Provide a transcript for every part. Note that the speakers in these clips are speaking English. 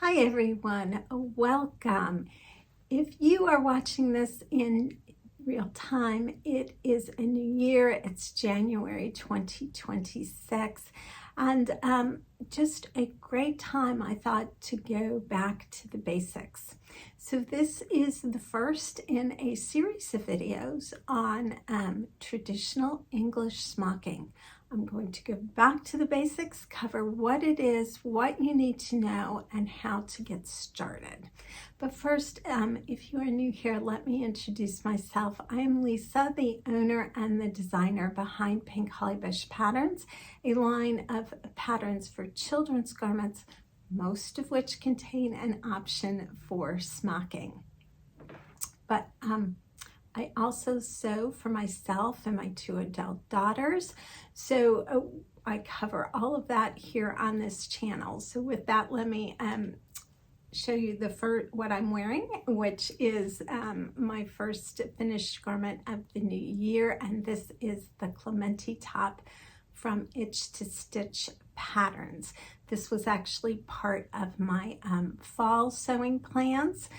Hi everyone, welcome. If you are watching this in real time, it is a new year. It's January 2026 and just a great time, I thought, to go back to the basics. So this is the first in a series of videos on traditional English smocking. I'm going to go back to the basics, cover what it is, what you need to know, and how to get started. But first, if you are new here, let me introduce myself. I am Lisa, the owner and the designer behind Pink Holly Bush Patterns, a line of patterns for children's garments, most of which contain an option for smocking. But I also sew for myself and my two adult daughters. So I cover all of that here on this channel. So with that, let me show you what I'm wearing, which is my first finished garment of the new year. And this is the Clementi top from Itch to Stitch Patterns. This was actually part of my fall sewing plans,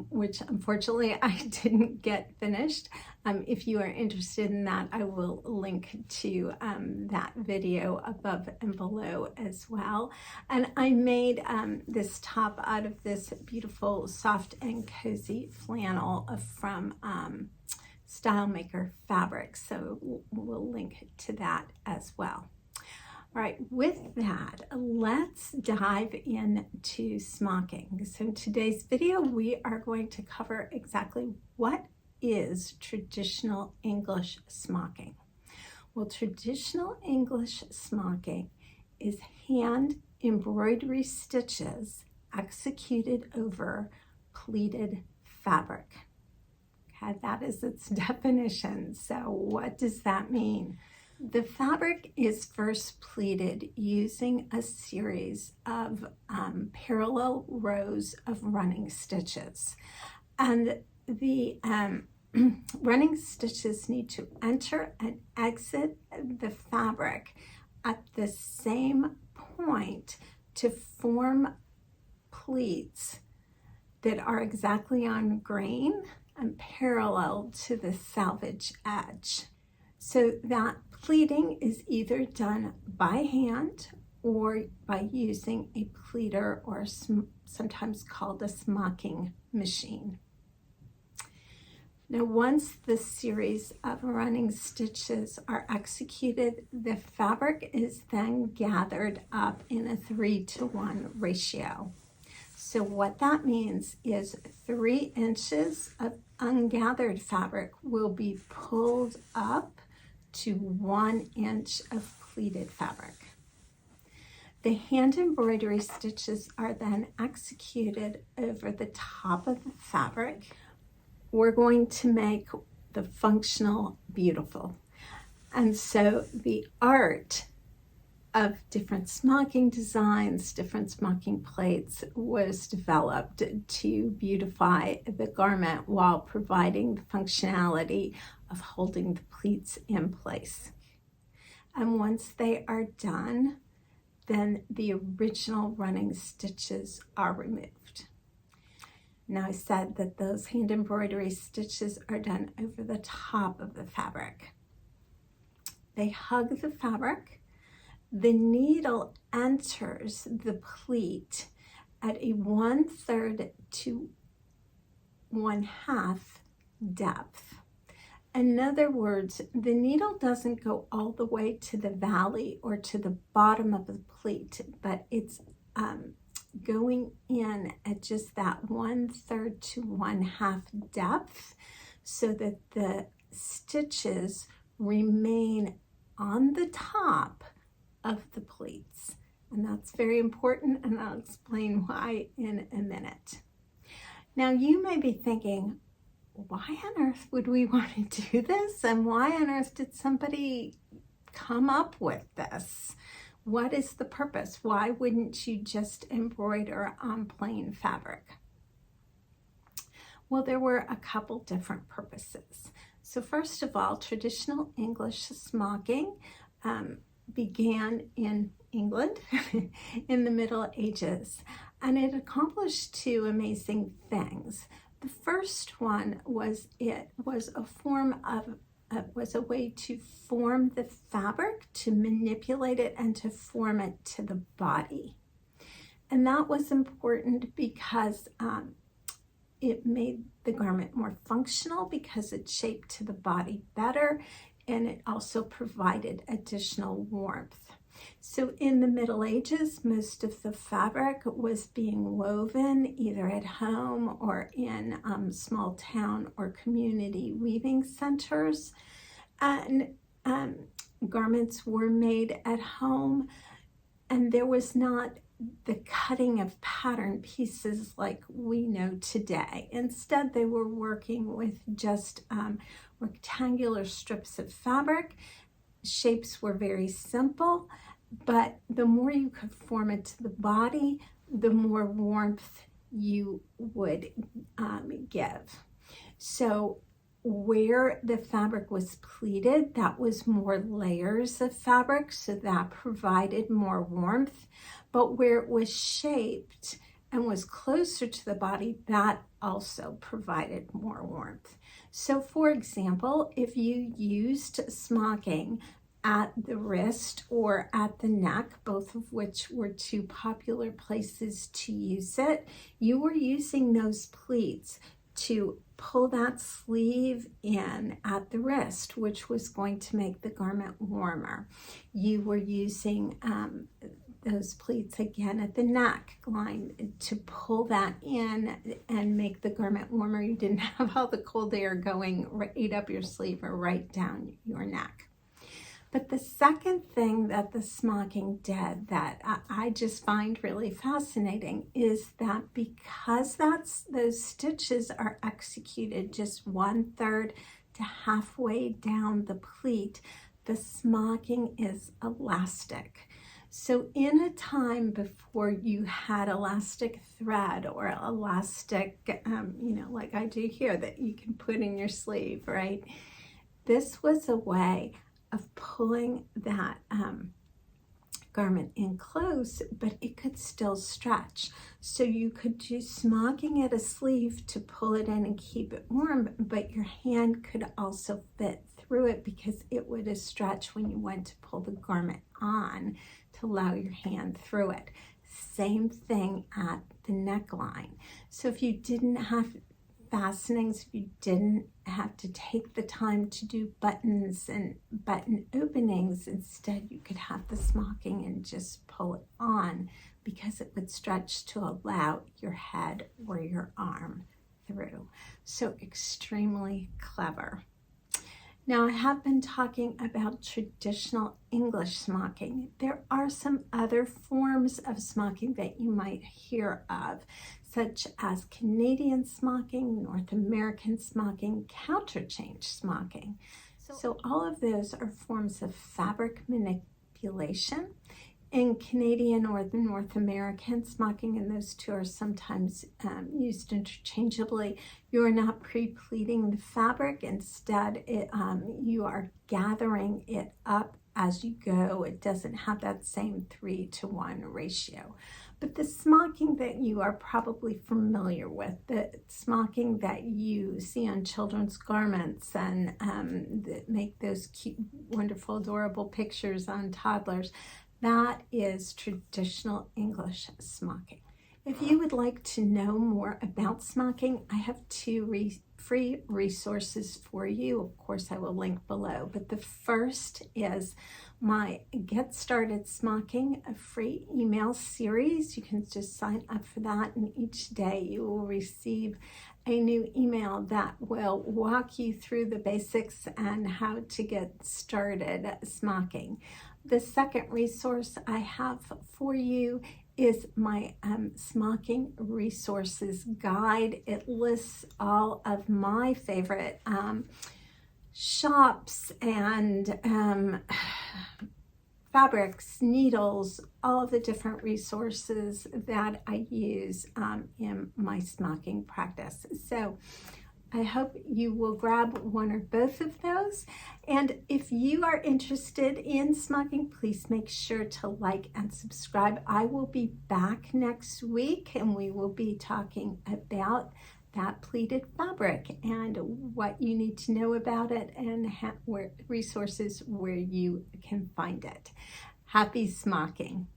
which unfortunately I didn't get finished. If you are interested in that, I will link to that video above and below as well. And I made this top out of this beautiful soft and cozy flannel from Style Maker fabric, so we'll link to that as well. All right, with that, let's dive into smocking. So in today's video, we are going to cover exactly what is traditional English smocking. Well, traditional English smocking is hand embroidery stitches executed over pleated fabric. Okay, that is its definition. So what does that mean? The fabric is first pleated using a series of parallel rows of running stitches. And the running stitches need to enter and exit the fabric at the same point to form pleats that are exactly on grain and parallel to the selvage edge. So that pleating is either done by hand or by using a pleater, or sometimes called a smocking machine. Now, once the series of running stitches are executed, the fabric is then gathered up in a 3-to-1 ratio. So what that means is 3 inches of ungathered fabric will be pulled up to 1 inch of pleated fabric. The hand embroidery stitches are then executed over the top of the fabric. We're going to make the functional beautiful. And so the art of different smocking designs, different smocking plates was developed to beautify the garment while providing the functionality of holding the pleats in place. And once they are done, then the original running stitches are removed. Now, I said that those hand embroidery stitches are done over the top of the fabric. They hug the fabric. The needle enters the pleat at a 1/3 to 1/2 depth. In other words, the needle doesn't go all the way to the valley or to the bottom of the pleat, but it's going in at just that 1/3 to 1/2 depth, so that the stitches remain on the top of the pleats. And that's very important, and I'll explain why in a minute. Now, you may be thinking, why on earth would we want to do this? And why on earth did somebody come up with this? What is the purpose? Why wouldn't you just embroider on plain fabric? Well, there were a couple different purposes. So first of all, traditional English smocking began in England in the Middle Ages. and it accomplished two amazing things. The first one was it was a way to form the fabric, to manipulate it, and to form it to the body. And that was important because it made the garment more functional because it shaped to the body better, and it also provided additional warmth. So in the Middle Ages, most of the fabric was being woven either at home or in small town or community weaving centers. And garments were made at home, and there was not the cutting of pattern pieces like we know today. Instead, they were working with just rectangular strips of fabric. Shapes were very simple, but the more you could form it to the body, the more warmth you would give. So where the fabric was pleated, that was more layers of fabric, so that provided more warmth. But where it was shaped and was closer to the body, that also provided more warmth. So for example, if you used smocking at the wrist or at the neck, both of which were two popular places to use it, you were using those pleats to pull that sleeve in at the wrist, which was going to make the garment warmer. You were using those pleats again at the neck line to pull that in and make the garment warmer. You didn't have all the cold air going right up your sleeve or right down your neck. But the second thing that the smocking did that I just find really fascinating is that because those stitches are executed just 1/3 to halfway down the pleat, the smocking is elastic. So in a time before you had elastic thread or elastic, like I do here that you can put in your sleeve, right? This was a way of pulling that garment in close, but it could still stretch. So you could do smocking at a sleeve to pull it in and keep it warm, but your hand could also fit through it because it would stretch when you went to pull the garment on to allow your hand through it. Same thing at the neckline. So if you didn't have fastenings, if you didn't have to take the time to do buttons and button openings, instead you could have the smocking and just pull it on because it would stretch to allow your head or your arm through. So extremely clever. Now I have been talking about traditional English smocking. There are some other forms of smocking that you might hear of, such as Canadian smocking, North American smocking, counterchange smocking. So all of those are forms of fabric manipulation. In Canadian or the North American smocking, and those two are sometimes used interchangeably, you are not pre-pleating the fabric. Instead, you are gathering it up as you go. It doesn't have that same 3-to-1 ratio. But the smocking that you are probably familiar with, the smocking that you see on children's garments and that make those cute, wonderful, adorable pictures on toddlers, that is traditional English smocking. If you would like to know more about smocking, I have two free resources for you. Of course, I will link below. But the first is my Get Started Smocking, a free email series. You can just sign up for that, and each day you will receive a new email that will walk you through the basics and how to get started smocking. The second resource I have for you is my Smocking Resources Guide. It lists all of my favorite shops and fabrics, needles, all of the different resources that I use in my smocking practice. So I hope you will grab one or both of those. And if you are interested in smocking, please make sure to like and subscribe. I will be back next week and we will be talking about that pleated fabric and what you need to know about it and resources where you can find it. Happy smocking.